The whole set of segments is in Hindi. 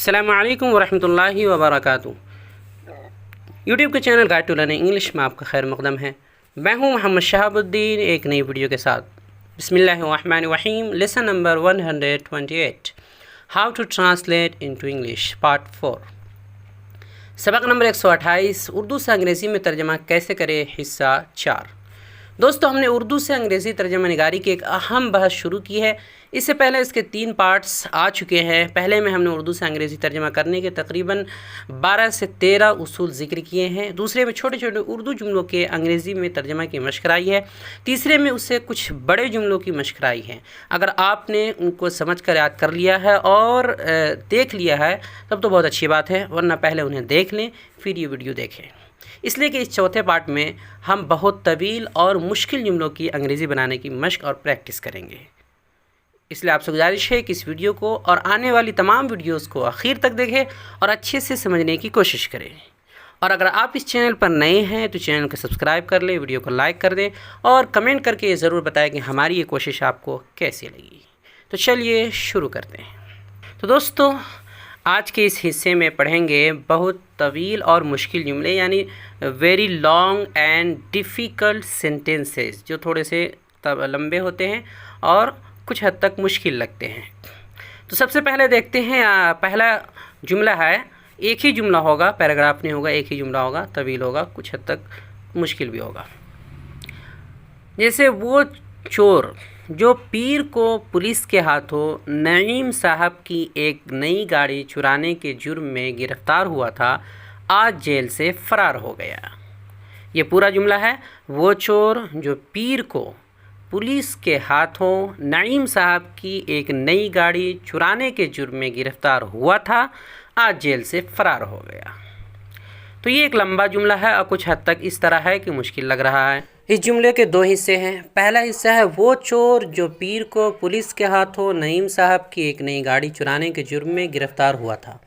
अस्सलामुअलैकुम वरहमतुल्लाहि वबरकातुहू। यूट्यूब के channel guide to learning English में आपका खैर मक़दम है। मैं हूं मोहम्मद शहाबुद्दीन एक नई वीडियो के साथ। बिस्मिल्लाहिर्रहमानिर्रहीम। Lesson number 128, how to translate into English, part 4। सबक नंबर 128, उर्दू से अंग्रेज़ी में तर्जमा कैसे करें, हिस्सा 4। दोस्तों, हमने उर्दू से अंग्रेज़ी तर्जमा निगारी की एक अहम बहस शुरू की है। इससे पहले इसके 3 पार्ट्स आ चुके हैं। पहले में हमने उर्दू से अंग्रेज़ी तर्जमा करने के तकरीबन 12 से 13 उसूल ज़िक्र किए हैं। दूसरे में छोटे छोटे उर्दू जुमलों के अंग्रेज़ी में तर्जमा की मशक़ कराई है। तीसरे में उससे कुछ बड़े जुमलों की मशक़ कराई है। अगर आपने उनको समझ कर याद कर लिया है और देख लिया है तब तो बहुत अच्छी बात है, वरना पहले उन्हें देख लें फिर ये वीडियो देखें। इसलिए कि इस चौथे पार्ट में हम बहुत तवील और मुश्किल जुमलों की अंग्रेज़ी बनाने की मशक़ और प्रैक्टिस करेंगे। इसलिए आपसे गुजारिश है कि इस वीडियो को और आने वाली तमाम वीडियोस को आखिर तक देखें और अच्छे से समझने की कोशिश करें। और अगर आप इस चैनल पर नए हैं तो चैनल को सब्सक्राइब कर लें, वीडियो को लाइक कर दें और कमेंट करके ये ज़रूर बताएं कि हमारी ये कोशिश आपको कैसी लगी। तो चलिए शुरू करते हैं। तो दोस्तों, आज के इस हिस्से में पढ़ेंगे बहुत तवील और मुश्किल जुमले, यानी very long and difficult sentences, जो थोड़े से लंबे होते हैं और कुछ हद तक मुश्किल लगते हैं। तो सबसे पहले देखते हैं। पहला जुमला है, एक ही जुमला होगा, पैराग्राफ नहीं होगा, एक ही जुमला होगा, तवील होगा, कुछ हद तक मुश्किल भी होगा। जैसे वो चोर जो पीर को पुलिस के हाथों नईम साहब की एक नई गाड़ी चुराने के जुर्म में गिरफ़्तार हुआ था, आज जेल से फ़रार हो गया। ये पूरा जुमला है। वो चोर जो पीर को पुलिस के हाथों नईम साहब की एक नई गाड़ी चुराने के जुर्म में गिरफ़्तार हुआ था, आज जेल से फ़रार हो गया। तो ये एक लंबा जुमला है और कुछ हद तक इस तरह है कि मुश्किल लग रहा है। इस जुमले के 2 हिस्से हैं। पहला हिस्सा है, वो चोर जो पीर को पुलिस के हाथों नईम साहब की एक नई गाड़ी चुराने के जुर्म में गिरफ़्तार हुआ था,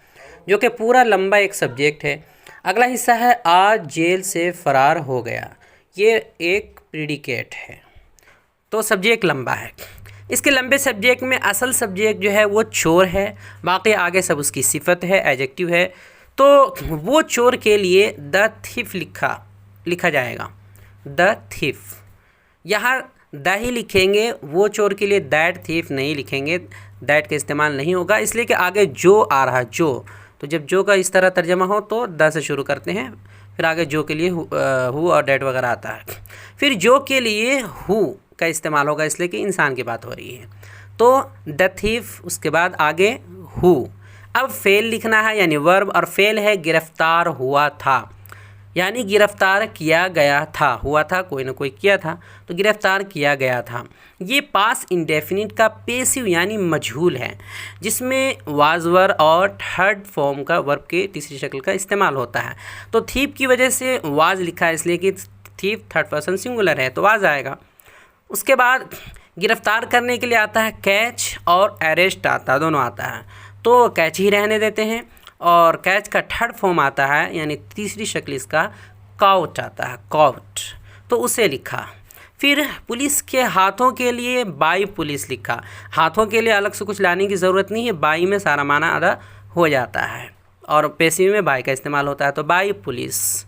जो कि पूरा लंबा एक सब्जेक्ट है। अगला हिस्सा है, आज जेल से फ़रार हो गया। ये एक प्रीडिकेट है। तो सब्जेक्ट लंबा है। इसके लंबे सब्जेक्ट में असल सब्जेक्ट जो है वो चोर है, बाकी आगे सब उसकी सिफत है, एडजेक्टिव है। तो वो चोर के लिए द थीफ लिखा जाएगा, द थीफ। यहाँ द ही लिखेंगे, वो चोर के लिए दैट थीफ नहीं लिखेंगे, दैट का इस्तेमाल नहीं होगा, इसलिए कि आगे जो आ रहा है, जो। तो जब जो का इस तरह तर्जमा हो तो द से शुरू करते हैं, फिर आगे जो के लिए हु और डैट वगैरह आता है। फिर जो के लिए हु का इस्तेमाल होगा, इसलिए कि इंसान की बात हो रही है। तो द थीफ, उसके बाद आगे हु। अब फेल लिखना है, यानी वर्ब, और फेल है गिरफ़्तार हुआ था, यानी गिरफ़्तार किया गया था। हुआ था, कोई ना कोई किया था, तो गिरफ़्तार किया गया था। ये पास इंडेफिनिट का पेसिव यानी मजहूल है, जिसमें वाज वर्ब और थर्ड फॉर्म का वर्ब के तीसरी शक्ल का इस्तेमाल होता है। तो थीप की वजह से वाज लिखा है, इसलिए कि थीप थर्ड पर्सन सिंगुलर है तो वाज आएगा। उसके बाद गिरफ़्तार करने के लिए आता है कैच, और अरेस्ट आता है, दोनों आता है। तो कैच ही रहने देते हैं। और कैच का थर्ड फॉर्म आता है, यानी तीसरी शक्ल इसका काउट आता है, काउट, तो उसे लिखा। फिर पुलिस के हाथों के लिए बाई पुलिस लिखा। हाथों के लिए अलग से कुछ लाने की ज़रूरत नहीं है, बाई में सारा माना अदा हो जाता है और पेसिव में बाई का इस्तेमाल होता है, तो बाई पुलिस।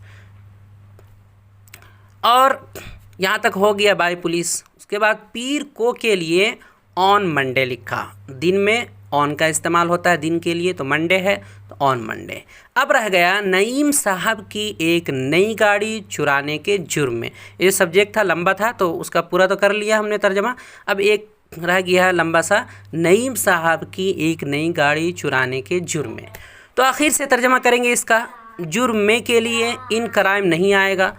और यहाँ तक हो गया बाई पुलिस। उसके बाद पीर को के लिए ऑन मंडे लिखा। दिन में ऑन का इस्तेमाल होता है दिन के लिए, तो मंडे है तो ऑन मंडे। अब रह गया नईम साहब की एक नई गाड़ी चुराने के जुर्म में। ये सब्जेक्ट था, लंबा था, तो उसका पूरा तो कर लिया हमने तर्जमा। अब एक रह गया है लंबा सा, नईम साहब की एक नई गाड़ी चुराने के जुर्म में। तो आखिर से तर्जमा करेंगे इसका। जुर्म में के लिए इन क्राइम नहीं आएगा,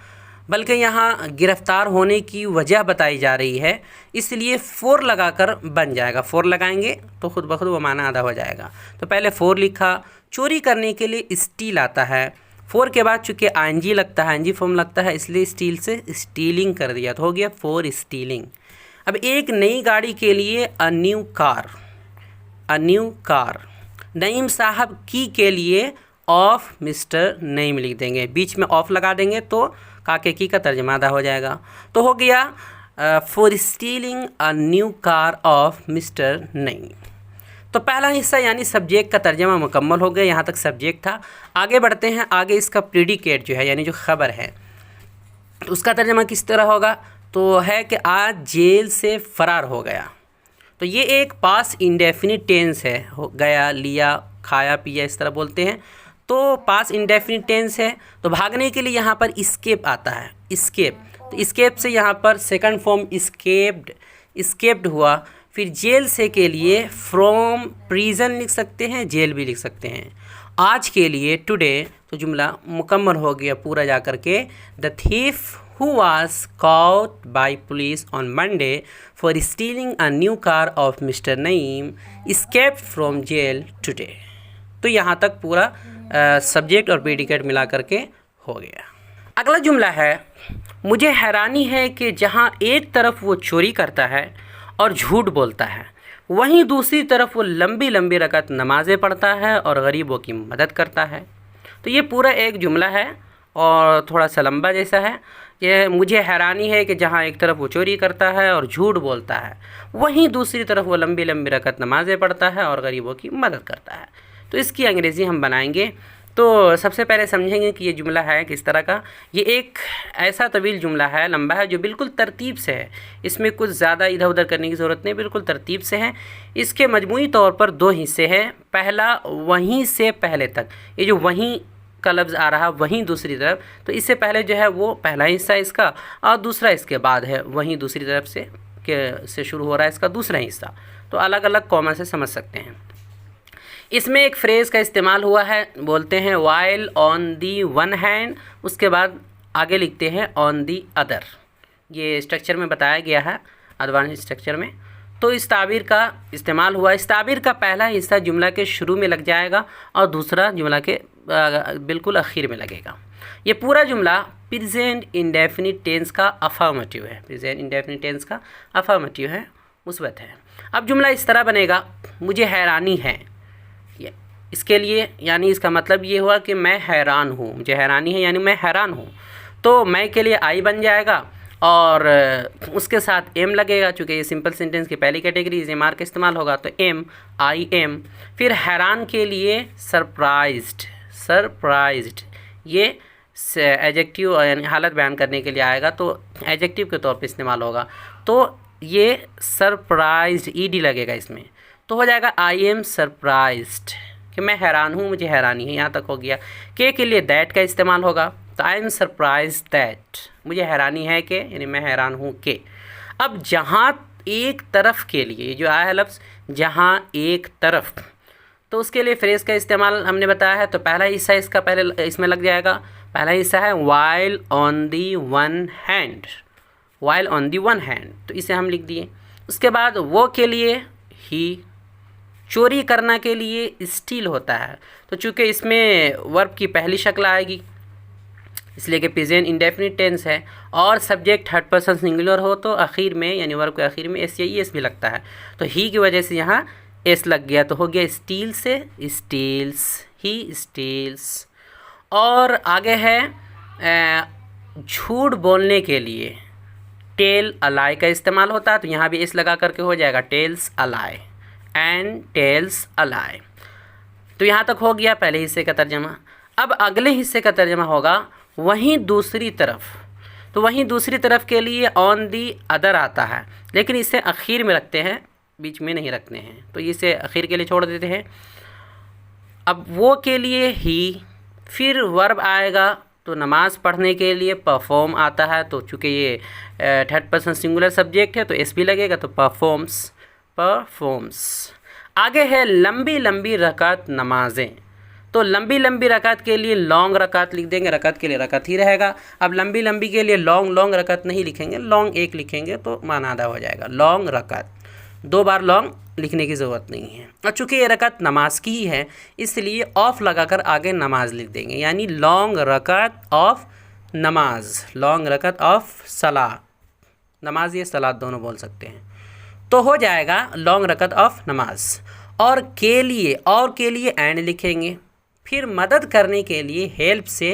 बल्कि यहाँ गिरफ़्तार होने की वजह बताई जा रही है, इसलिए फोर लगाकर बन जाएगा। फोर लगाएंगे तो खुद ब खुद वो माना आधा हो जाएगा। तो पहले फोर लिखा। चोरी करने के लिए स्टील आता है। फोर के बाद चूँकि आईएनजी लगता है, आईएनजी फॉर्म लगता है, इसलिए स्टील से स्टीलिंग कर दिया, तो हो गया फोर स्टीलिंग। अब एक नई गाड़ी के लिए a new car, a new car. Naeem साहब की के लिए ऑफ मिस्टर नईम लिख देंगे, बीच में ऑफ लगा देंगे तो काके की का तर्जमा आधा हो जाएगा। तो हो गया for stealing a new car of mister Naeem. तो पहला हिस्सा यानी सब्जेक्ट का तर्जमा मुकम्मल हो गया, यहाँ तक सब्जेक्ट था। आगे बढ़ते हैं, आगे इसका प्रीडिकेट जो है यानी जो खबर है तो उसका तर्जमा किस तरह होगा, तो है कि आज जेल से फ़रार हो गया। तो ये एक पास इंडेफिनिट टेंस है, हो गया, लिया, खाया, पिया, इस तरह बोलते हैं। तो पास इंडेफिनिट टेंस है, तो भागने के लिए यहाँ पर इस्केप आता है, इस्केप। तो इस्केप से यहाँ पर सेकंड फॉर्म इस्केप्ड, इस्केप्ड हुआ। फिर जेल से के लिए फ्रॉम प्रिजन लिख सकते हैं, जेल भी लिख सकते हैं। आज के लिए टुडे, तो जुमला मुकम्मल हो गया पूरा जा कर के। The thief who was caught by police on Monday for stealing a new car of Mr. Naeem escaped from jail today। तो यहाँ तक पूरा सब्जेक्ट और प्रेडिकेट मिला करके हो गया। अगला जुमला है, मुझे हैरानी है कि जहाँ एक तरफ वो चोरी करता है और झूठ बोलता है, वहीं दूसरी तरफ वो लंबी लंबी रकात नमाज़ें पढ़ता है और गरीबों की मदद करता है। तो ये पूरा एक जुमला है और थोड़ा सा लंबा जैसा है। ये मुझे हैरानी है कि जहाँ एक तरफ वो चोरी करता है और झूठ बोलता है, वहीं दूसरी तरफ वो लंबी लंबी रकात नमाज़ें पढ़ता है और गरीबों की मदद करता है। तो इसकी अंग्रेज़ी हम बनाएंगे। तो सबसे पहले समझेंगे कि ये जुमला है किस तरह का। ये एक ऐसा तवील जुमला है, लंबा है, जो बिल्कुल तरतीब से है। इसमें कुछ ज़्यादा इधर उधर करने की ज़रूरत नहीं, बिल्कुल तरतीब से है। इसके मजमूई तौर पर दो हिस्से हैं। पहला, वहीं से पहले तक, ये जो वहीं का लफ्ज़ आ रहा वहीं दूसरी तरफ, तो इससे पहले जो है वो पहला हिस्सा इसका, और दूसरा इसके बाद है वहीं दूसरी तरफ से शुरू हो रहा है इसका दूसरा हिस्सा। तो अलग अलग कॉमा से समझ सकते हैं। इसमें एक फ्रेज़ का इस्तेमाल हुआ है, बोलते हैं while on the one hand, उसके बाद आगे लिखते हैं ऑन दी अदर। ये स्ट्रक्चर में बताया गया है, एडवांस स्ट्रक्चर में। तो इस ताबीर का इस्तेमाल हुआ। इस ताबीर का पहला हिस्सा जुमला के शुरू में लग जाएगा और दूसरा जुमला के बिल्कुल आखिर में लगेगा। ये पूरा जुमला प्रेजेंट इंडेफिनिट टेंस का अफर्मेटिव है, प्रेजेंट इंडेफिनिट टेंस का अफर्मेटिव है, मुस्बत है। अब जुमला इस तरह बनेगा, मुझे हैरानी है। इसके लिए यानी इसका मतलब ये हुआ कि मैं हैरान हूँ, मुझे हैरानी है यानी मैं हैरान हूँ। तो मैं के लिए आई बन जाएगा और उसके साथ एम लगेगा, चूँकि ये सिंपल सेंटेंस की पहली कैटेगरी इस एम आर का इस्तेमाल होगा, तो एम, आई एम। फिर हैरान के लिए सरप्राइज्ड, सरप्राइज्ड ये एडजेक्टिव यानी हालत बयान करने के लिए आएगा, तो एडजेक्टिव के तौर पे इस्तेमाल होगा। तो ये सरप्राइज्ड ईडी लगेगा इसमें, तो हो जाएगा आई एम सरप्राइज्ड, कि मैं हैरान हूँ, मुझे हैरानी है। यहाँ तक हो गया। के लिए दैट का इस्तेमाल होगा, तो आई एम सरप्राइज्ड दैट, मुझे हैरानी है कि, यानी मैं हैरान हूँ कि। अब जहाँ एक तरफ के लिए जो आया है लफ्ज़ जहाँ एक तरफ, तो उसके लिए फ्रेज़ का इस्तेमाल हमने बताया है। तो पहला हिस्सा इसका पहले इसमें लग जाएगा। पहला हिस्सा है while on the one hand, while on the one hand, तो इसे हम लिख दिए। उसके बाद वो के लिए ही, चोरी करना के लिए स्टील होता है। तो चूँकि इसमें वर्ब की पहली शक्ल आएगी इसलिए कि प्रेजेंट इंडेफिनिट टेंस है और सब्जेक्ट थर्ड पर्सन सिंगुलर हो तो आखिर में यानी वर्ब के आखिर में एस या ई एस भी लगता है। तो ही की वजह से यहाँ एस लग गया, तो हो गया स्टील से स्टील्स, ही स्टील्स। और आगे है झूठ बोलने के लिए टेल अलाई का इस्तेमाल होता है, तो यहाँ भी एस लगा करके हो जाएगा tells a lie, and tells a lie. तो यहाँ तक हो गया पहले हिस्से का तर्जमा। अब अगले हिस्से का तर्जमा होगा वहीं दूसरी तरफ। तो वहीं दूसरी तरफ के लिए ऑन दी अदर आता है, लेकिन इसे आखिर में रखते हैं, बीच में नहीं रखते हैं, तो इसे आखिर के लिए छोड़ देते हैं। अब वो के लिए ही, फिर वर्ब आएगा, तो नमाज़ पढ़ने के लिए परफॉर्म आता है। तो चूँकि ये थर्ड पर्सन सिंगुलर सब्जेक्ट है तो एस भी लगेगा, तो परफॉर्म्स, परफॉर्म्स। आगे है लंबी लंबी रकात नमाजें। तो लंबी लंबी रकात के लिए लॉन्ग रकात लिख देंगे, रकात के लिए रकात ही रहेगा। अब लंबी लंबी के लिए लॉन्ग लॉन्ग रकात नहीं लिखेंगे, लॉन्ग एक लिखेंगे तो माना आधा हो जाएगा। लॉन्ग रकात, दो बार लॉन्ग लिखने की ज़रूरत नहीं है। और चूँकि ये रकात नमाज की ही है इसलिए ऑफ लगाकर आगे नमाज लिख देंगे, यानी लॉन्ग रकात ऑफ नमाज, लॉन्ग रकात ऑफ सलाह, नमाज ये सलात दोनों बोल सकते हैं। तो हो जाएगा लॉन्ग रकात ऑफ नमाज। और के लिए एंड लिखेंगे। फिर मदद करने के लिए हेल्प से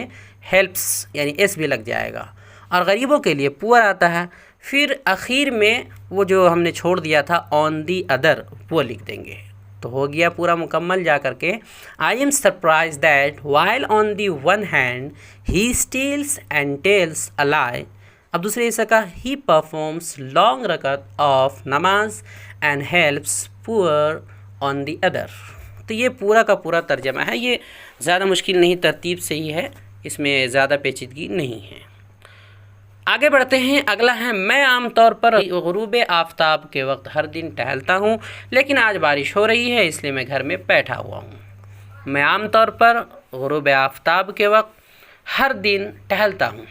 हेल्प्स यानी एस भी लग जाएगा। और गरीबों के लिए पुअर आता है। फिर आखिर में वो जो हमने छोड़ दिया था ऑन दी अदर वो लिख देंगे, तो हो गया पूरा मुकम्मल जा करके। I am surprise that while on the one hand he steals and tells a lie. अब दूसरे हिस्से का, ही परफॉर्म्स लॉन्ग रकत ऑफ नमाज and helps poor on the other. तो ये पूरा का पूरा तर्जमा है, ये ज़्यादा मुश्किल नहीं, तरतीब से ही है, इसमें ज़्यादा पेचीदगी नहीं है। आगे बढ़ते हैं। अगला है, मैं आमतौर पर गुरूब आफताब के वक्त हर दिन टहलता हूँ, लेकिन आज बारिश हो रही है इसलिए मैं घर में बैठा हुआ हूँ। मैं आमतौर पर गुरूब आफताब के वक्त हर दिन टहलता हूँ,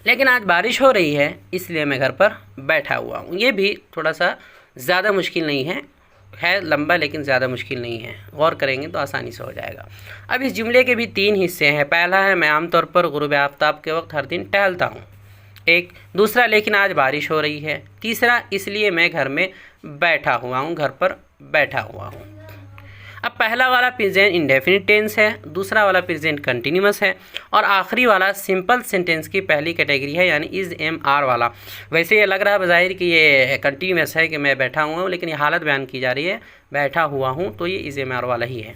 लेकिन आज बारिश हो रही है इसलिए मैं घर पर बैठा हुआ हूँ। ये भी थोड़ा सा ज़्यादा मुश्किल नहीं है लंबा, लेकिन ज़्यादा मुश्किल नहीं है, गौर करेंगे तो आसानी से हो जाएगा। अब इस जुमले के भी 3 हिस्से हैं। पहला है, मैं आमतौर पर गुरूब आफताब के वक्त हर दिन टहलता हूँ, एक। दूसरा, लेकिन आज बारिश हो रही है। तीसरा, इसलिए मैं घर में बैठा हुआ हूँ, घर पर बैठा हुआ हूँ। अब पहला वाला प्रेजेंट इंडेफिनिट टेंस है, दूसरा वाला प्रेजेंट कंटिन्यूअस है, और आखिरी वाला सिंपल सेंटेंस की पहली कैटेगरी है, यानी इज़ एम आर वाला। वैसे ये लग रहा है बज़ाहिर कि ये कंटिन्यूअस है कि मैं बैठा हुआ हूँ, लेकिन ये हालत बयान की जा रही है, बैठा हुआ हूँ, तो ये इज़ एम आर वाला ही है।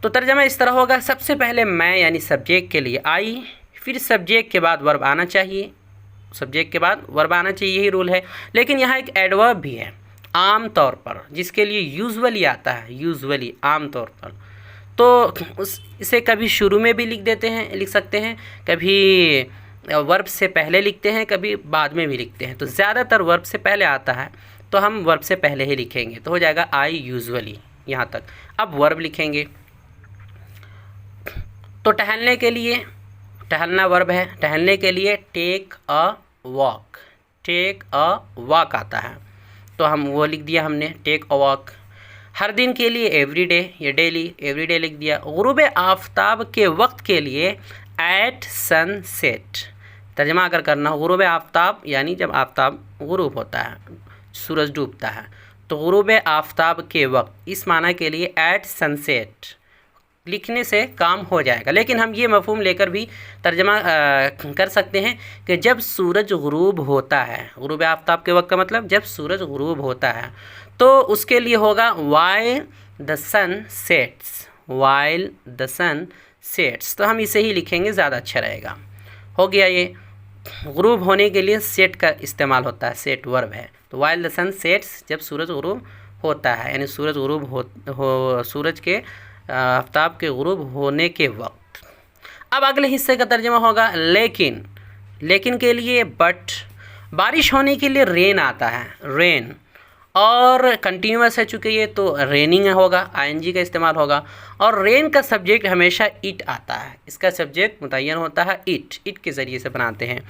तो तर्जमा इस तरह होगा, सबसे पहले मैं यानी सब्जेक्ट के लिए आई, फिर सब्जेक्ट के बाद वर्ब आना चाहिए, सब्जेक्ट के बाद वर्ब आना चाहिए, यही रूल है। लेकिन यहाँ एक एडवर्ब भी है, आम तौर पर, जिसके लिए यूजुअली आता है, यूजुअली, आम तौर पर। तो इसे कभी शुरू में भी लिख सकते हैं, कभी वर्ब से पहले लिखते हैं, कभी बाद में भी लिखते हैं। तो ज़्यादातर वर्ब से पहले आता है, तो हम वर्ब से पहले ही लिखेंगे, तो हो जाएगा आई यूजुअली यहाँ तक। अब वर्ब लिखेंगे, तो टहलने के लिए, टहलना वर्ब है, टहलने के लिए take a walk, take a walk आता है, तो हम वो लिख दिया हमने, टेक अ वॉक। हर दिन के लिए एवरी डे, ये डेली, एवरी डे लिख दिया। गुरूब आफताब के वक्त के लिए एट सनसेट। तर्जमा अगर करना हो, गुरूब आफताब यानी जब आफताब गुरूब होता है, सूरज डूबता है, तो गुरूब आफताब के वक्त, इस माना के लिए एट सनसेट लिखने से काम हो जाएगा। लेकिन हम ये मफहूम लेकर भी तर्जमा कर सकते हैं कि जब सूरज गुरूब होता है, गुरूब आफताब के वक्त का मतलब जब सूरज गुरूब होता है, तो उसके लिए होगा while the sun sets, while the sun sets. तो हम इसे ही लिखेंगे, ज़्यादा अच्छा रहेगा। हो गया ये। गुरूब होने के लिए सेट का इस्तेमाल होता है, सेट वर्ब है, तो वाइल द सन सेट्स, जब सूरज गुरूब होता है, यानी सूरज गुरूब सूरज के आफताब के गुरूब होने के वक्त। अब अगले हिस्से का तर्जुमा होगा लेकिन, लेकिन के लिए बट। बारिश होने के लिए रेन आता है, रेन, और कंटिन्यूअस है चूँकि ये, तो रेनिंग होगा, आईएनजी का इस्तेमाल होगा। और रेन का सब्जेक्ट हमेशा इट आता है, इसका सब्जेक्ट मुतय्यन होता है इट, इट के ज़रिए से बनाते हैं।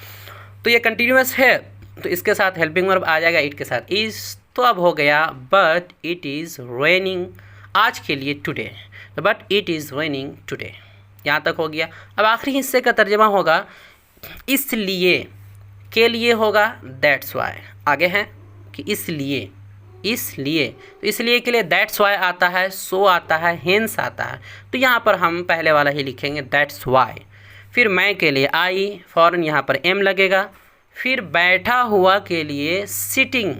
तो ये कंटिन्यूअस है, तो इसके साथ हेल्पिंग वर्ब आ जाएगा, इट के साथ इज़। तो अब हो गया बट इट इज़ रेनिंग, आज के लिए टुडे, तो but it is raining today, यहाँ तक हो गया। अब आखिरी हिस्से का तर्जुमा होगा इसलिए, के लिए होगा दैट्स वाई, आगे है कि इसलिए, इसलिए, तो इसलिए के लिए दैट्स वाई आता है, सो आता है, हेंस आता है, तो यहाँ पर हम पहले वाला ही लिखेंगे दैट्स वाई। फिर मैं के लिए आई, फ़ौरन यहाँ पर एम लगेगा। फिर बैठा हुआ के लिए सिटिंग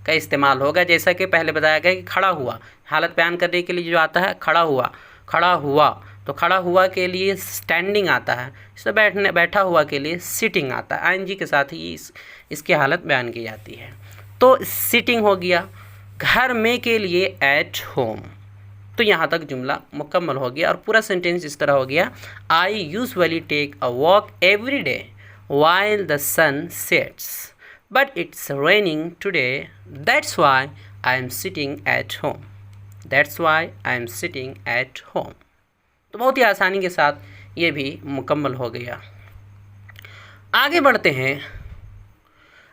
का इस्तेमाल होगा, जैसा कि पहले बताया गया कि खड़ा हुआ, हालत बयान करने के लिए जो आता है खड़ा हुआ, खड़ा हुआ, तो खड़ा हुआ के लिए स्टैंडिंग आता है, इससे बैठा हुआ के लिए सिटिंग आता है, आईएनजी के साथ ही इसकी हालत बयान की जाती है। तो सिटिंग हो गया। घर में के लिए एट होम, तो यहाँ तक जुमला मुकम्मल हो गया और पूरा सेंटेंस इस तरह हो गया, I usually take a walk every day while the sun sets, but it's raining today, that's why I am sitting at home, that's why I am sitting at home। तो बहुत ही आसानी के साथ ये भी मुकम्मल हो गया। आगे बढ़ते हैं।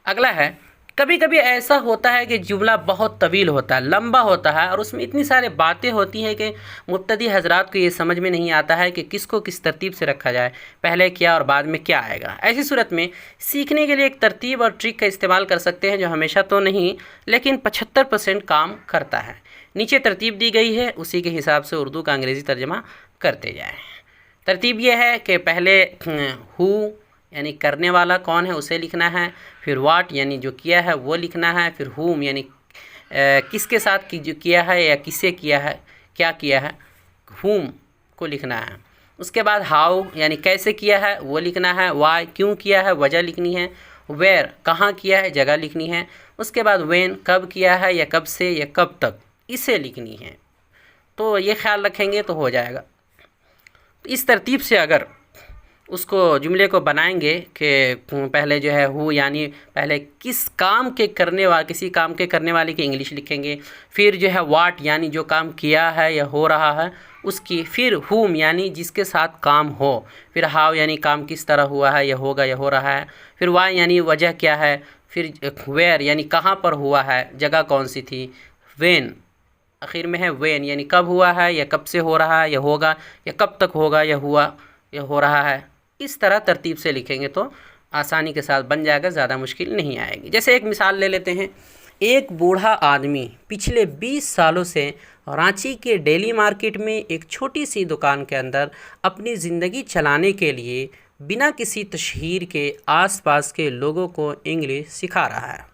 अगला है, कभी कभी ऐसा होता है कि जुमला बहुत तवील होता है, लंबा होता है, और उसमें इतनी सारी बातें होती हैं कि मुब्तदी हजरात को ये समझ में नहीं आता है कि किसको किस तरतीब से रखा जाए, पहले क्या और बाद में क्या आएगा। ऐसी सूरत में सीखने के लिए एक तरतीब और ट्रिक का इस्तेमाल कर सकते हैं, जो हमेशा तो नहीं लेकिन 75% काम करता है। नीचे तरतीब दी गई है, उसी के हिसाब से उर्दू का अंग्रेज़ी तर्जमा करते जाएँ। तरतीब यह है कि पहले हु यानी करने वाला कौन है उसे लिखना है, फिर वाट यानी जो किया है वो लिखना है, फिर हुम यानी किसके साथ किया है या किससे किया है, क्या किया है, whom को लिखना है। उसके बाद हाउ यानी कैसे किया है वो लिखना है, वाई क्यों किया है वजह लिखनी है, वेयर कहाँ किया है जगह लिखनी है। उसके बाद व्हेन कब किया है या कब से या कब तक इसे लिखनी है। तो ये ख्याल रखेंगे तो हो जाएगा। तो इस तरतीब से अगर उसको जुमले को बनाएंगे कि पहले जो है हु यानी पहले किस काम के करने वाले, किसी काम के करने वाले की इंग्लिश लिखेंगे, फिर जो है वाट यानी जो काम किया है या हो रहा है उसकी, फिर हुम यानी जिसके साथ काम हो, फिर हाउ यानी काम किस तरह हुआ है या होगा या हो रहा है, फिर वाई यानी वजह क्या है, फिर वेयर यानी कहाँ पर हुआ है, जगह कौन सी थी, वेन आखिर में है वेन यानी कब हुआ है या कब से हो रहा है या होगा या कब तक होगा या हुआ या हो रहा है। इस तरह तरतीब से लिखेंगे तो आसानी के साथ बन जाएगा, ज़्यादा मुश्किल नहीं आएगी। जैसे एक मिसाल ले लेते हैं। एक बूढ़ा आदमी पिछले 20 सालों से रांची के डेली मार्केट में एक छोटी सी दुकान के अंदर अपनी ज़िंदगी चलाने के लिए बिना किसी तशहीर के आसपास के लोगों को इंग्लिश सिखा रहा है।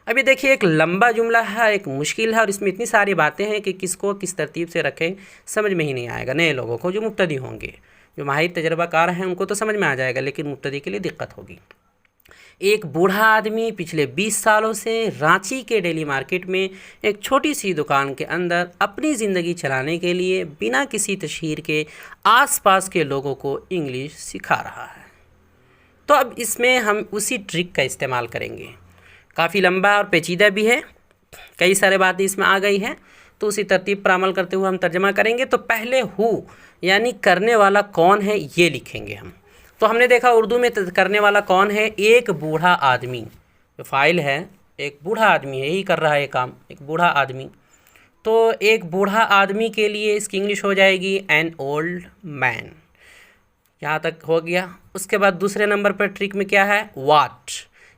अभी देखिए एक लंबा जुमला है, एक मुश्किल है और इसमें इतनी सारी बातें हैं कि किसको किस तरतीब से रखें समझ में ही नहीं आएगा। नए लोगों को, जो मुब्तदी होंगे, जो माहिर तजर्बाकार हैं उनको तो समझ में आ जाएगा, लेकिन मुब्तदी के लिए दिक्कत होगी। एक बूढ़ा आदमी पिछले 20 सालों से रांची के डेली मार्केट में एक छोटी सी दुकान के अंदर अपनी ज़िंदगी चलाने के लिए बिना किसी तशहीर के आसपास के लोगों को इंग्लिश सिखा रहा है। तो अब इसमें हम उसी ट्रिक का इस्तेमाल करेंगे। काफ़ी लंबा और पेचीदा भी है, कई सारे बातें इसमें आ गई हैं, तो उसी तरतीब पर अमल करते हुए हम तर्जमा करेंगे। तो पहले हु यानी करने वाला कौन है ये लिखेंगे हम। तो हमने देखा उर्दू में करने वाला कौन है, एक बूढ़ा आदमी, जो फ़ाइल है एक बूढ़ा आदमी है, यही कर रहा है काम, एक बूढ़ा आदमी। तो एक बूढ़ा आदमी के लिए इसकी इंग्लिश हो जाएगी एन ओल्ड मैन, यहाँ तक हो गया। उसके बाद दूसरे नंबर पर ट्रिक में क्या है, वाट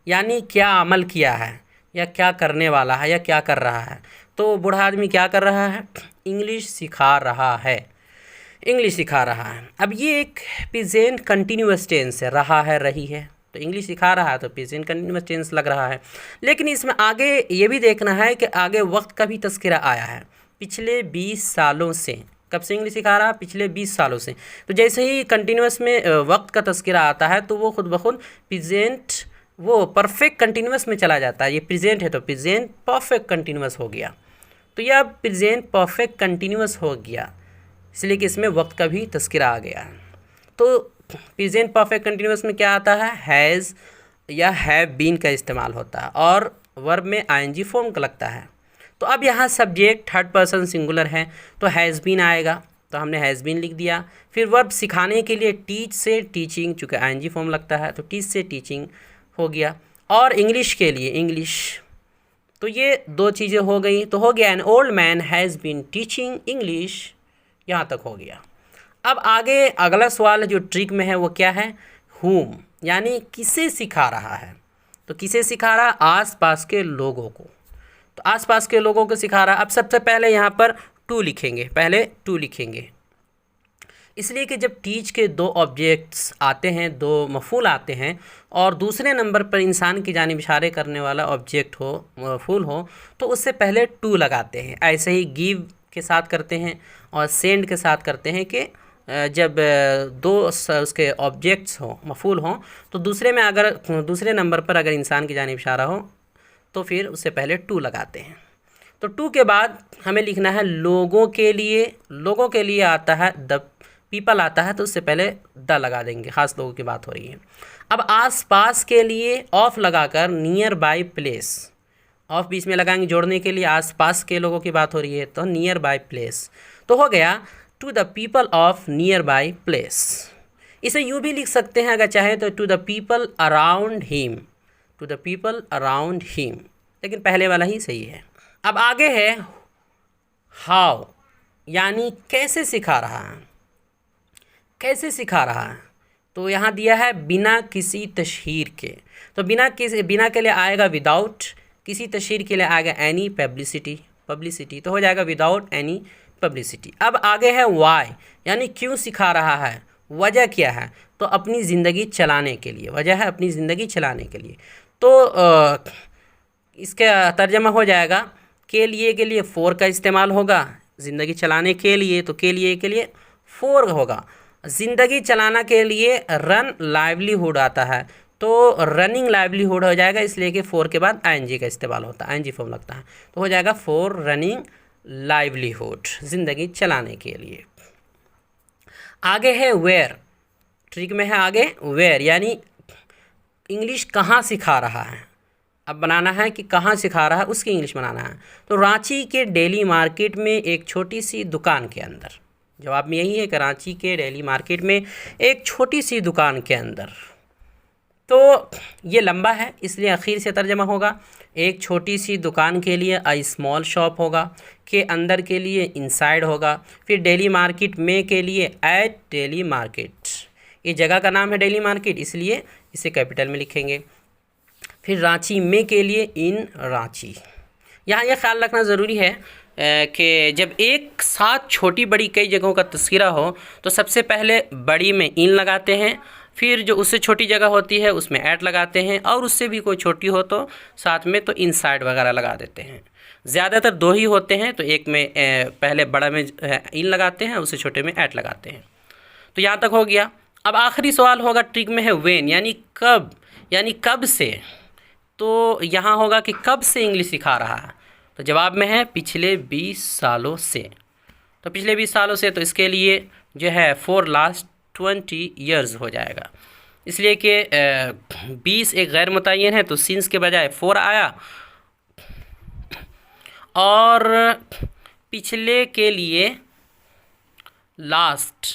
यानी क्या अमल किया है या क्या करने वाला है या क्या कर रहा है। तो बूढ़ा आदमी क्या कर रहा है, इंग्लिश सिखा रहा है, इंग्लिश सिखा रहा है। अब ये एक प्रेजेंट कंटिन्यूअस टेंस है, रहा है रही है, तो इंग्लिश सिखा रहा है तो प्रेजेंट कंटिन्यूअस टेंस लग रहा है। लेकिन इसमें आगे ये भी देखना है कि आगे वक्त का भी तस्करा आया है, पिछले 20 सालों से। कब से इंग्लिश सिखा रहा है, पिछले 20 सालों से। तो जैसे ही कंटिन्यूअस में वक्त का तस्करा आता है तो वो खुद ब खुद प्रेजेंट वो परफेक्ट कंटिन्यूअस में चला जाता है। ये प्रेजेंट है तो प्रेजेंट परफेक्ट कंटिन्यूअस हो गया, तो यह प्रेजेंट परफेक्ट कंटिन्यूअस हो गया, इसलिए कि इसमें वक्त का भी तस्करा आ गया। तो प्रेजेंट परफेक्ट कंटिन्यूअस में क्या आता है, हैज़ या हैव बीन का इस्तेमाल होता है और वर्ब में आईएनजी फॉर्म का लगता है। तो अब यहाँ सब्जेक्ट थर्ड पर्सन सिंगुलर है तो हैज़ बीन आएगा, तो हमने हैज़ बीन लिख दिया। फिर वर्ब सिखाने के लिए टीच से टीचिंग, चूँकि आईएनजी फॉर्म लगता है तो टीच से टीचिंग हो गया। और इंग्लिश के लिए इंग्लिश, तो ये दो चीज़ें हो गई, तो हो गया an old man has been teaching English, यहाँ तक हो गया। अब आगे अगला सवाल जो ट्रिक में है वो क्या है, हुम यानी किसे सिखा रहा है। तो किसे सिखा रहा है, आस पास के लोगों को, तो आस पास के लोगों को सिखा रहा है। अब सबसे पहले यहाँ पर टू लिखेंगे, पहले टू लिखेंगे, इसलिए कि जब टीच के दो ऑब्जेक्ट्स आते हैं, दो मफूल आते हैं और दूसरे नंबर पर इंसान की जानिब इशारे करने वाला ऑब्जेक्ट हो, मफूल हो, तो उससे पहले टू लगाते हैं। ऐसे ही गिव के साथ करते हैं और सेंड के साथ करते हैं कि जब दो उसके ऑब्जेक्ट्स हो, मफूल हों, तो दूसरे में अगर दूसरे नंबर पर अगर इंसान की जानिब इशारा हो तो फिर उससे पहले टू लगाते हैं। तो टू के बाद हमें लिखना है लोगों के लिए, लोगों के लिए आता है द पीपल आता है तो उससे पहले द लगा देंगे, ख़ास लोगों की बात हो रही है। अब आस पास के लिए ऑफ लगाकर नियर बाय प्लेस, ऑफ बीच में लगाएंगे जोड़ने के लिए, आस पास के लोगों की बात हो रही है तो नियर बाय प्लेस, तो हो गया to the people of nearby place. इसे यूँ भी लिख सकते हैं अगर चाहे तो to the people around him, to the people around him, लेकिन पहले वाला ही सही है। अब आगे है हाउ यानी कैसे सिखा रहा है, कैसे सिखा रहा है। तो यहाँ दिया है बिना किसी तशहीर के, तो बिना के लिए आएगा विदाउट, किसी तशहीर के लिए आएगा एनी पब्लिसिटी, पब्लिसिटी, तो हो जाएगा विदाउट एनी पब्लिसिटी। अब आगे है वाई यानी क्यों सिखा रहा है, वजह क्या है, तो अपनी ज़िंदगी चलाने के लिए, वजह है अपनी ज़िंदगी चलाने के लिए। तो इसका तर्जमा हो जाएगा के लिए फोर का इस्तेमाल होगा ज़िंदगी चलाने के लिए, तो के लिए फोर होगा। ज़िंदगी चलाना के लिए रन लाइवलीहुड आता है, तो रनिंग लाइवलीहुड हो जाएगा, इसलिए कि फोर के बाद आईएनजी का इस्तेमाल होता है, आईएनजी फॉर्म लगता है, तो हो जाएगा फॉर रनिंग लाइवलीहुड, ज़िंदगी चलाने के लिए। आगे है वेयर, ट्रिक में है आगे वेयर, यानी इंग्लिश कहाँ सिखा रहा है। अब बनाना है कि कहाँ सिखा रहा है, उसकी इंग्लिश बनाना है। तो रांची के डेली मार्केट में एक छोटी सी दुकान के अंदर, जवाब में यही है कि रांची के डेली मार्केट में एक छोटी सी दुकान के अंदर। तो ये लंबा है इसलिए आखिर से तर्जमा होगा। एक छोटी सी दुकान के लिए अ स्मॉल शॉप होगा, के अंदर के लिए इनसाइड होगा, फिर डेली मार्केट में के लिए एट डेली मार्केट, ये जगह का नाम है डेली मार्केट इसलिए इसे कैपिटल में लिखेंगे। फिर रांची में के लिए इन रांची। यहाँ यह ख्याल रखना ज़रूरी है कि जब एक साथ छोटी बड़ी कई जगहों का तस्करा हो तो सबसे पहले बड़ी में इन लगाते हैं, फिर जो उससे छोटी जगह होती है उसमें ऐट लगाते हैं, और उससे भी कोई छोटी हो तो साथ में तो इनसाइड वगैरह लगा देते हैं। ज़्यादातर दो ही होते हैं तो एक में पहले बड़ा में इन लगाते हैं, उससे छोटे में ऐट लगाते हैं। तो यहाँ तक हो गया। अब आखिरी सवाल होगा ट्रिक में है व्हेन, यानी कब, यानी कब से। तो यहाँ होगा कि कब से इंग्लिश सिखा रहा है, तो जवाब में है पिछले 20 सालों से। तो पिछले 20 सालों से, तो इसके लिए जो है फॉर लास्ट 20 ईयर्स हो जाएगा, इसलिए कि 20 एक गैर मुतय्यन है तो सिंस के बजाय फॉर आया, और पिछले के लिए लास्ट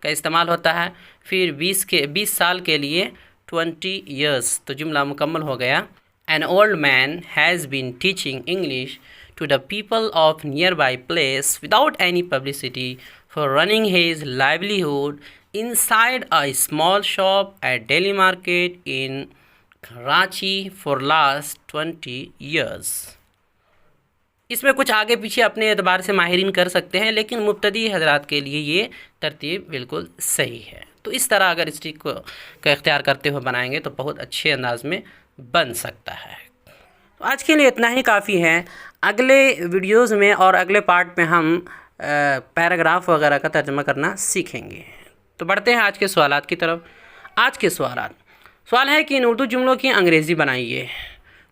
का इस्तेमाल होता है, फिर 20 साल के लिए 20 ईयर्स, तो जुमला मुकम्मल हो गया। An old man has been teaching English to the people of nearby place without any publicity for running his livelihood inside a small shop at Delhi Market in Ranchi for last 20 years. इसमें कुछ आगे पीछे अपने एतबार से माहिरीन कर सकते हैं, लेकिन मुब्तदी हजरात के लिए ये तरतीब बिल्कुल सही है। तो इस तरह अगर इस ट्रिक का इख्तियार करते हुए बनाएंगे तो बहुत अच्छे अंदाज में बन सकता है। तो आज के लिए इतना ही काफ़ी है। अगले वीडियोज़ में और अगले पार्ट में हम पैराग्राफ वगैरह का तर्जुमा करना सीखेंगे। तो बढ़ते हैं आज के सवालात की तरफ। आज के सवाल है कि इन उर्दू जुमलों की अंग्रेज़ी बनाइए।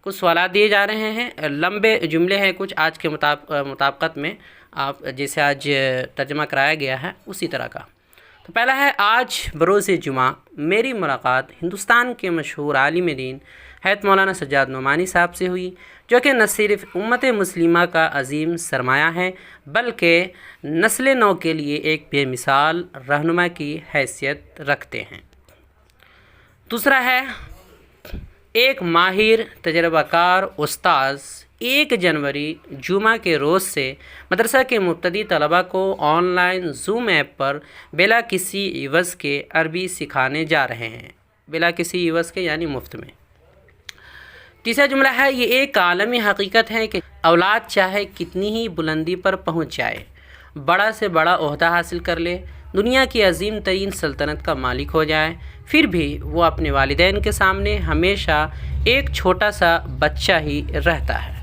कुछ सवालात दिए जा रहे हैं, लंबे जुमले हैं कुछ, आज के मुताबिकत में आप जैसे आज तर्जुमा कराया गया है उसी तरह का। तो पहला है, आज बरोज़ जुमा मेरी मुलाकात हिंदुस्तान के मशहूर आलिम दीन हैत मौलाना सज्जाद नोमानी साहब से हुई, जो कि न सिर्फ उम्मत मुस्लिमा का अजीम सरमाया है बल्कि नस्ल नौ के लिए एक बेमिसाल रहनुमा की हैसियत रखते हैं। दूसरा है, एक माहिर तजर्बाकार उस्ताद 1 जनवरी जुमा के रोज़ से मदरसा के मुब्तदी तलबा को ऑनलाइन जूम ऐप पर बिला किसी इवज़ के अरबी सिखाने जा रहे हैं, बिला किसी इवज़ के यानी मुफ्त में। तीसरा जुमला है, ये एक आलमी हकीकत है कि औलाद चाहे कितनी ही बुलंदी पर पहुंच जाए, बड़ा से बड़ा ओहदा हासिल कर ले, दुनिया की अजीम तरीन सल्तनत का मालिक हो जाए, फिर भी वो अपने वालिदैन के सामने हमेशा एक छोटा सा बच्चा ही रहता है।